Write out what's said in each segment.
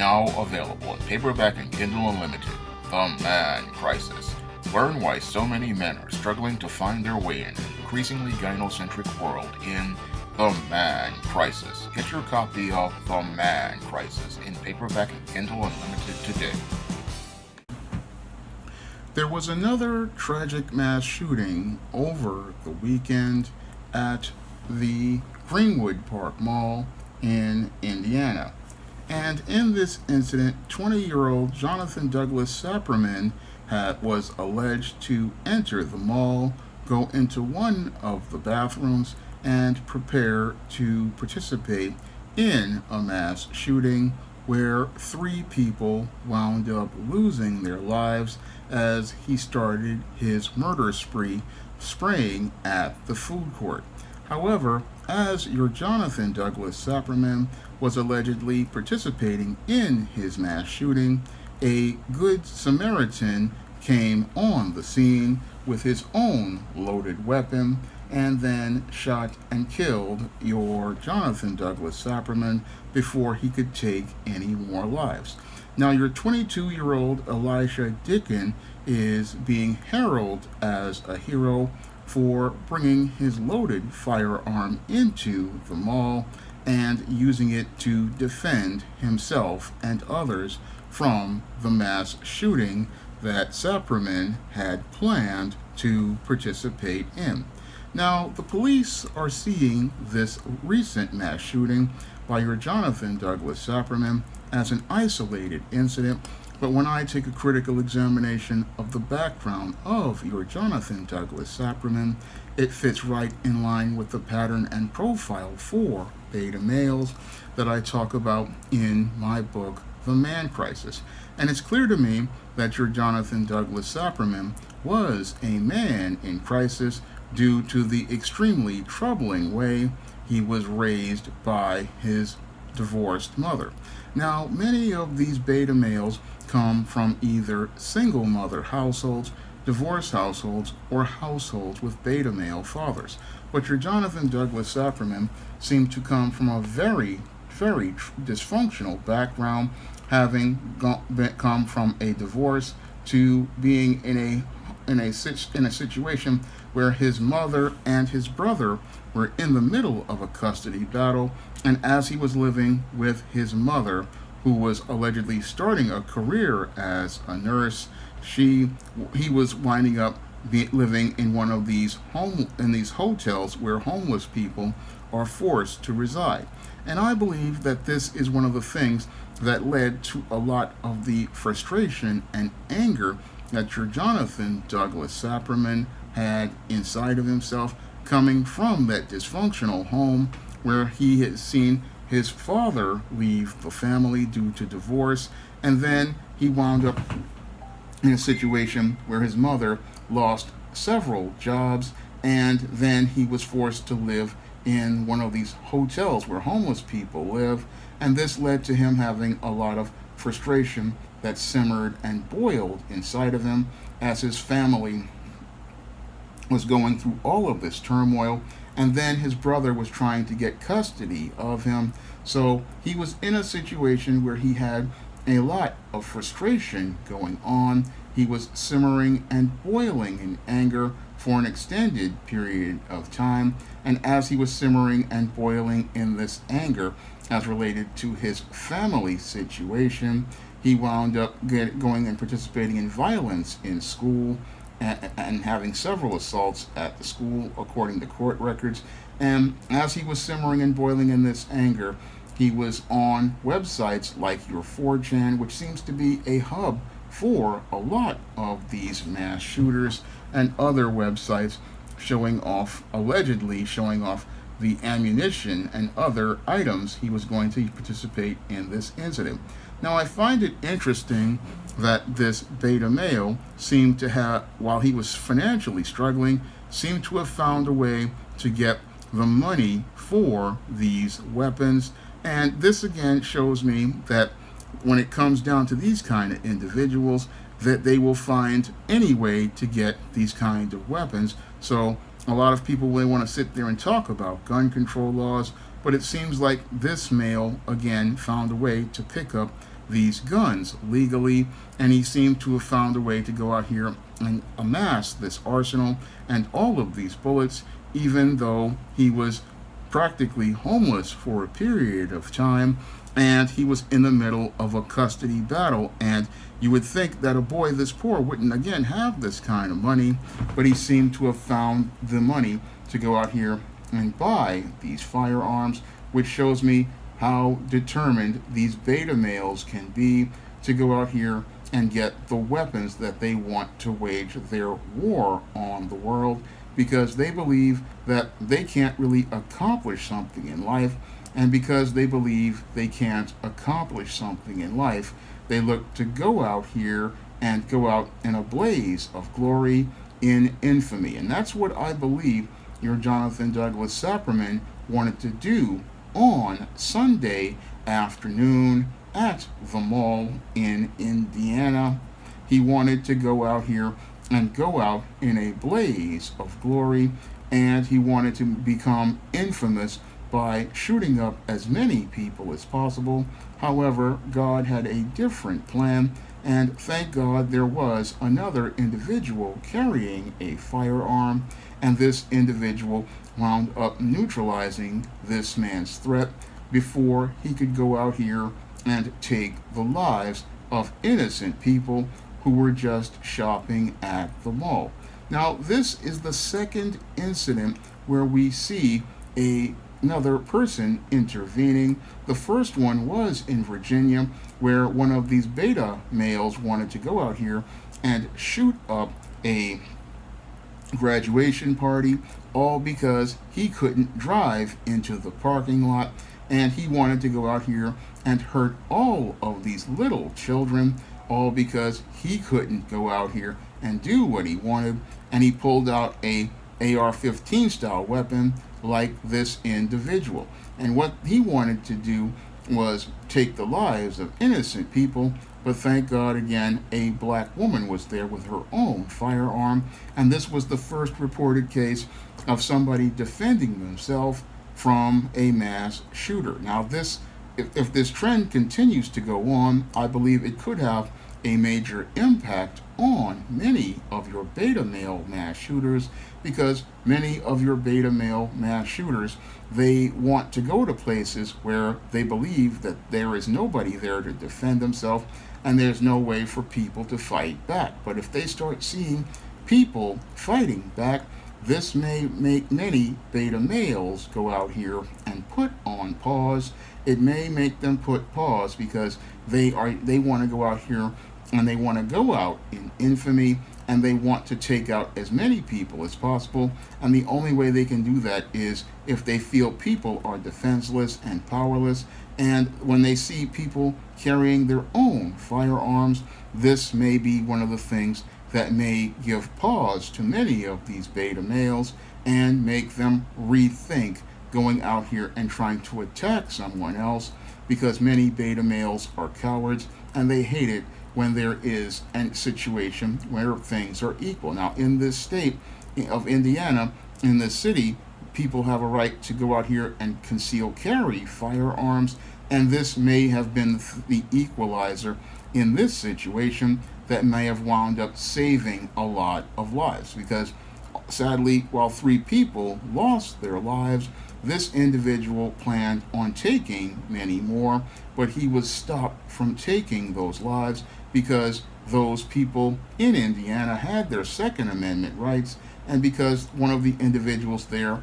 Now available in paperback and Kindle Unlimited. The Man Crisis. Learn why so many men are struggling to find their way in an increasingly gynocentric world in The Man Crisis. Get your copy of The Man Crisis in paperback and Kindle Unlimited today. There was another tragic mass shooting over the weekend at the Greenwood Park Mall in Indiana. And in this incident, 20-year-old Jonathan Douglas Saperman was alleged to enter the mall, go into one of the bathrooms, and prepare to participate in a mass shooting where 3 people wound up losing their lives as he started his murder spree, spraying at the food court. However, as your Jonathan Douglas Saperman was allegedly participating in his mass shooting, a good Samaritan came on the scene with his own loaded weapon and then shot and killed your Jonathan Douglas Saperman before he could take any more lives. Now, your 22-year-old Elisha Dickin is being heralded as a hero for bringing his loaded firearm into the mall and using it to defend himself and others from the mass shooting that Saperman had planned to participate in. Now, the police are seeing this recent mass shooting by your Jonathan Douglas Saperman as an isolated incident, but when I take a critical examination of the background of your Jonathan Douglas Saperman, it fits right in line with the pattern and profile for beta males that I talk about in my book, The Man Crisis. And it's clear to me that your Jonathan Douglas Saperman was a man in crisis due to the extremely troubling way he was raised by his divorced mother. Now, many of these beta males come from either single mother households, divorced households, or households with beta male fathers. But your Jonathan Douglas Saperman seemed to come from a very dysfunctional background, having come from a divorce to being in a situation where his mother and his brother were in the middle of a custody battle, and as he was living with his mother, who was allegedly starting a career as a nurse, he was winding up living in one of these hotels where homeless people are forced to reside. And I believe that this is one of the things that led to a lot of the frustration and anger that your Jonathan Douglas Saperman had inside of himself, coming from that dysfunctional home where he had seen his father leave the family due to divorce, and then he wound up in a situation where his mother lost several jobs, and then he was forced to live in one of these hotels where homeless people live, and this led to him having a lot of frustration that simmered and boiled inside of him as his family was going through all of this turmoil, and then his brother was trying to get custody of him. So he was in a situation where he had a lot of frustration going on. He was simmering and boiling in anger for an extended period of time, and as he was simmering and boiling in this anger as related to his family situation, he wound up going and participating in violence in school and having several assaults at the school, according to court records. And as he was simmering and boiling in this anger, he was on websites like your 4chan, which seems to be a hub for a lot of these mass shooters, and other websites allegedly showing off the ammunition and other items he was going to participate in this incident. Now, I find it interesting that this beta male seemed to have, while he was financially struggling, seemed to have found a way to get the money for these weapons. And this again shows me that when it comes down to these kind of individuals, that they will find any way to get these kind of weapons. So a lot of people will want to sit there and talk about gun control laws, But it seems like this male again found a way to pick up these guns legally, and he seemed to have found a way to go out here and amass this arsenal and all of these bullets, even though he was practically homeless for a period of time, and he was in the middle of a custody battle. And you would think that a boy this poor wouldn't again have this kind of money, but he seemed to have found the money to go out here and buy these firearms, which shows me how determined these beta males can be to go out here and get the weapons that they want to wage their war on the world, because they believe that they can't really accomplish something in life, and because they believe they can't accomplish something in life, they look to go out here and go out in a blaze of glory in infamy. And that's what I believe your Jonathan Douglas Sapperman wanted to do on Sunday afternoon at the mall in Indiana. He wanted to go out here and go out in a blaze of glory, and he wanted to become infamous by shooting up as many people as possible. However, God had a different plan, and thank God there was another individual carrying a firearm, and this individual wound up neutralizing this man's threat before he could go out here and take the lives of innocent people who were just shopping at the mall. Now, this is the second incident where we see another person intervening. The first one was in Virginia, where one of these beta males wanted to go out here and shoot up a graduation party, all because he couldn't drive into the parking lot, and he wanted to go out here and hurt all of these little children, all because he couldn't go out here and do what he wanted. And he pulled out a AR-15 style weapon like this individual, and what he wanted to do was take the lives of innocent people. But thank God, again, a black woman was there with her own firearm, and this was the first reported case of somebody defending themselves from a mass shooter. Now, if this trend continues to go on, I believe it could have a major impact on many of your beta male mass shooters, because many of your beta male mass shooters, they want to go to places where they believe that there is nobody there to defend themselves, and there's no way for people to fight back. But if they start seeing people fighting back, this may make many beta males go out here and put on pause. It may make them put pause because they want to go out here and they want to go out in infamy, and they want to take out as many people as possible. And the only way they can do that is if they feel people are defenseless and powerless. And when they see people carrying their own firearms, this may be one of the things that may give pause to many of these beta males and make them rethink going out here and trying to attack someone else, because many beta males are cowards and they hate it when there is a situation where things are equal. Now, in this state of Indiana, in this city, people have a right to go out here and conceal carry firearms, and this may have been the equalizer in this situation that may have wound up saving a lot of lives, because sadly, while 3 people lost their lives, this individual planned on taking many more, but he was stopped from taking those lives because those people in Indiana had their Second Amendment rights, and because one of the individuals there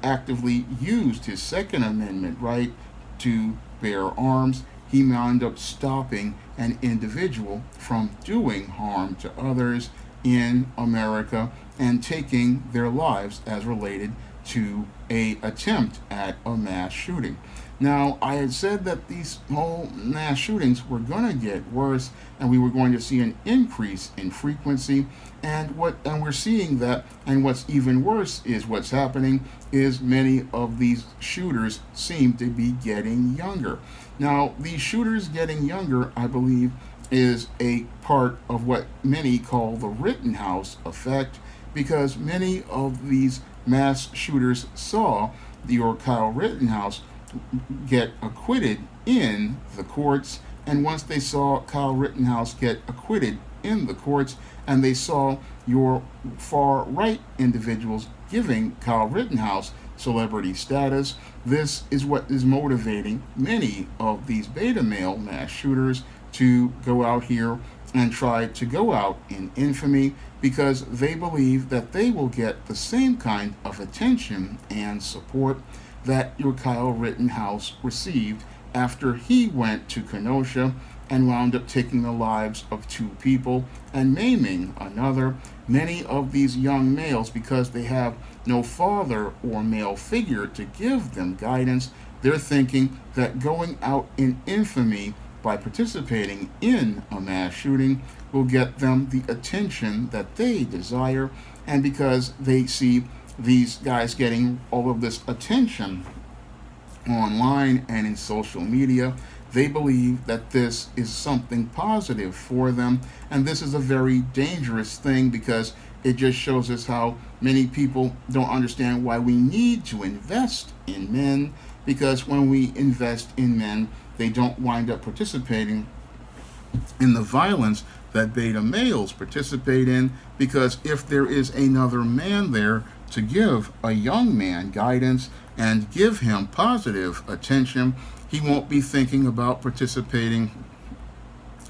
actively used his Second Amendment right to bear arms, he wound up stopping an individual from doing harm to others in America and taking their lives as related to an attempt at a mass shooting. Now, I had said that these whole mass shootings were going to get worse, and we were going to see an increase in frequency, and we're seeing that. And what's even worse is what's happening is many of these shooters seem to be getting younger. Now, these shooters getting younger, I believe, is a part of what many call the Rittenhouse effect, because many of these mass shooters saw your Kyle Rittenhouse get acquitted in the courts. And once they saw Kyle Rittenhouse get acquitted in the courts, and they saw your far right individuals giving Kyle Rittenhouse celebrity status, this is what is motivating many of these beta male mass shooters to go out here and try to go out in infamy, because they believe that they will get the same kind of attention and support that your Kyle Rittenhouse received after he went to Kenosha and wound up taking the lives of 2 people and maiming another. Many of these young males, because they have no father or male figure to give them guidance, they're thinking that going out in infamy by participating in a mass shooting will get them the attention that they desire. And because they see these guys getting all of this attention online and in social media, they believe that this is something positive for them. And this is a very dangerous thing, because it just shows us how many people don't understand why we need to invest in men, because when we invest in men, they don't wind up participating in the violence that beta males participate in. Because if there is another man there to give a young man guidance and give him positive attention, he won't be thinking about participating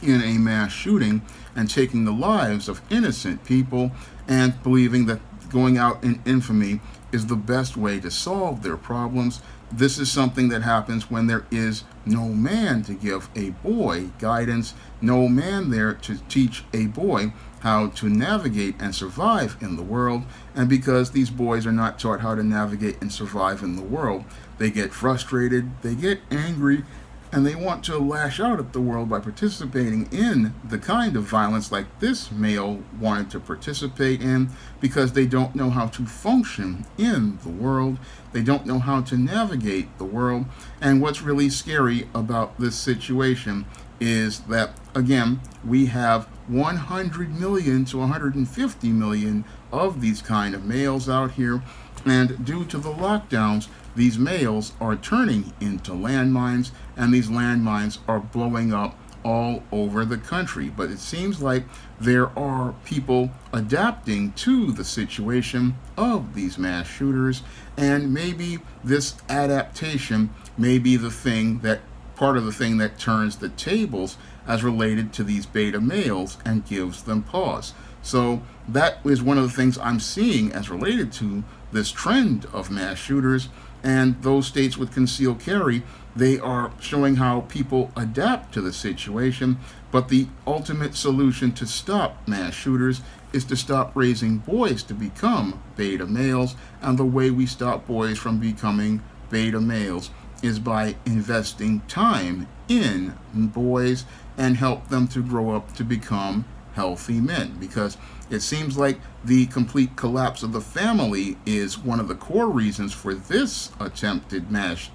in a mass shooting and taking the lives of innocent people, and believing that going out in infamy is the best way to solve their problems. This is something that happens when there is no man to give a boy guidance, no man there to teach a boy how to navigate and survive in the world. And because these boys are not taught how to navigate and survive in the world, they get frustrated, they get angry, and they want to lash out at the world by participating in the kind of violence like this male wanted to participate in, because they don't know how to function in the world. They don't know how to navigate the world. And what's really scary about this situation is that, again, we have 100 million to 150 million of these kind of males out here, and due to the lockdowns, these males are turning into landmines, and these landmines are blowing up all over the country. But it seems like there are people adapting to the situation of these mass shooters, and maybe this adaptation may be the thing that part of the thing that turns the tables as related to these beta males and gives them pause. So that is one of the things I'm seeing as related to this trend of mass shooters. And those states with concealed carry, they are showing how people adapt to the situation. But the ultimate solution to stop mass shooters is to stop raising boys to become beta males. And the way we stop boys from becoming beta males is by investing time in boys and help them to grow up to become healthy men. Because it seems like the complete collapse of the family is one of the core reasons for this attempted mass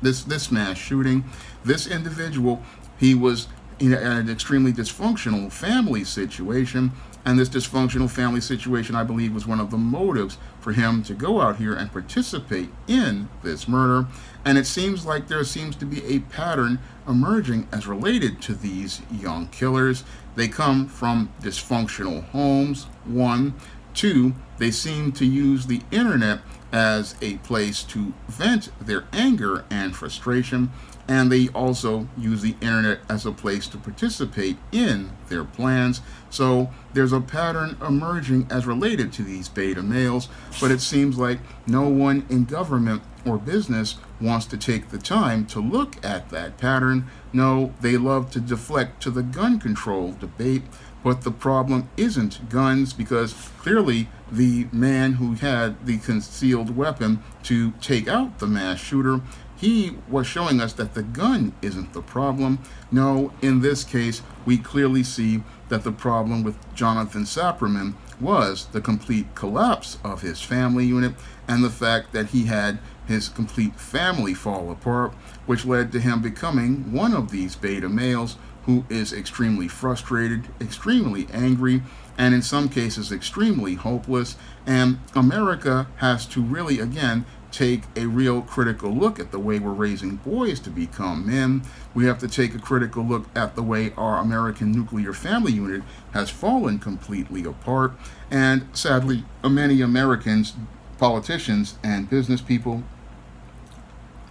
shooting. This individual, he was in an extremely dysfunctional family situation, and this dysfunctional family situation, I believe, was one of the motives for him to go out here and participate in this murder. And it seems like there seems to be a pattern emerging as related to these young killers. They come from dysfunctional homes, 1. 2, they seem to use the internet as a place to vent their anger and frustration. And they also use the internet as a place to participate in their plans. So there's a pattern emerging as related to these beta males, but it seems like no one in government or business wants to take the time to look at that pattern. No, they love to deflect to the gun control debate, but the problem isn't guns, because clearly the man who had the concealed weapon to take out the mass shooter, he was showing us that the gun isn't the problem. No, in this case, we clearly see that the problem with Jonathan Saperman was the complete collapse of his family unit and the fact that he had his complete family fall apart, which led to him becoming one of these beta males who is extremely frustrated, extremely angry, and in some cases extremely hopeless. And America has to really, again, take a real critical look at the way we're raising boys to become men. We have to take a critical look at the way our American nuclear family unit has fallen completely apart. And sadly, many Americans, politicians, and business people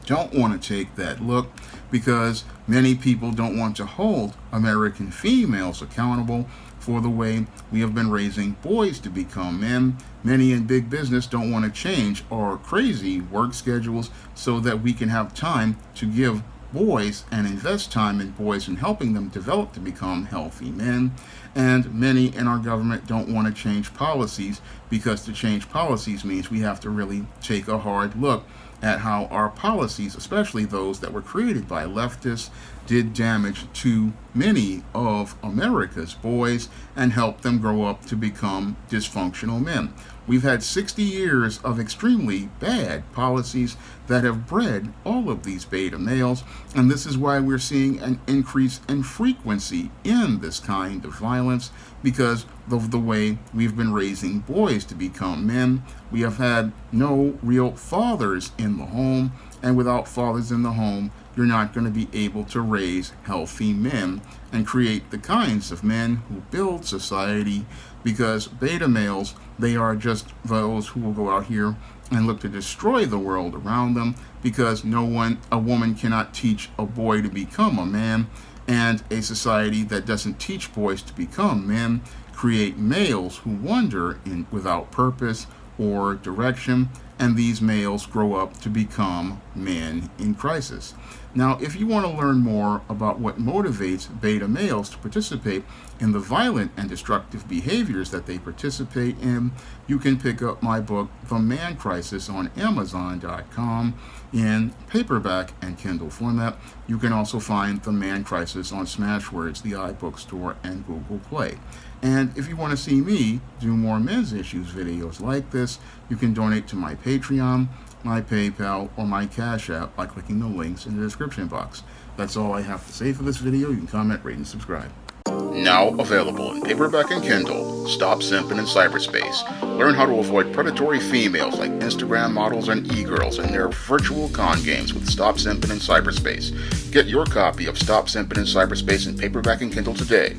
don't want to take that look because many people don't want to hold American females accountable for the way we have been raising boys to become men. Many in big business don't want to change our crazy work schedules so that we can have time to give boys and invest time in boys and helping them develop to become healthy men. And many in our government don't want to change policies because to change policies means we have to really take a hard look at how our policies, especially those that were created by leftists, did damage to many of America's boys and helped them grow up to become dysfunctional men. We've had 60 years of extremely bad policies that have bred all of these beta males, and this is why we're seeing an increase in frequency in this kind of violence because of the way we've been raising boys to become men. We have had no real fathers in the home, and without fathers in the home, you're not going to be able to raise healthy men and create the kinds of men who build society, because beta males, they are just those who will go out here and look to destroy the world around them, because a woman cannot teach a boy to become a man, and a society that doesn't teach boys to become men create males who wander without purpose or direction, and these males grow up to become men in crisis. Now, if you want to learn more about what motivates beta males to participate in the violent and destructive behaviors that they participate in, you can pick up my book, The Man Crisis, on Amazon.com in paperback and Kindle format. You can also find The Man Crisis on Smashwords, the iBook Store, and Google Play. And if you want to see me do more men's issues videos like this, you can donate to my Patreon, my PayPal, or my Cash App by clicking the links in the description box. That's all I have to say for this video. You can comment, rate, and subscribe. Now available in paperback and Kindle, Stop Simping in Cyberspace. Learn how to avoid predatory females like Instagram models and e-girls in their virtual con games with Stop Simping in Cyberspace. Get your copy of Stop Simping in Cyberspace in paperback and Kindle today.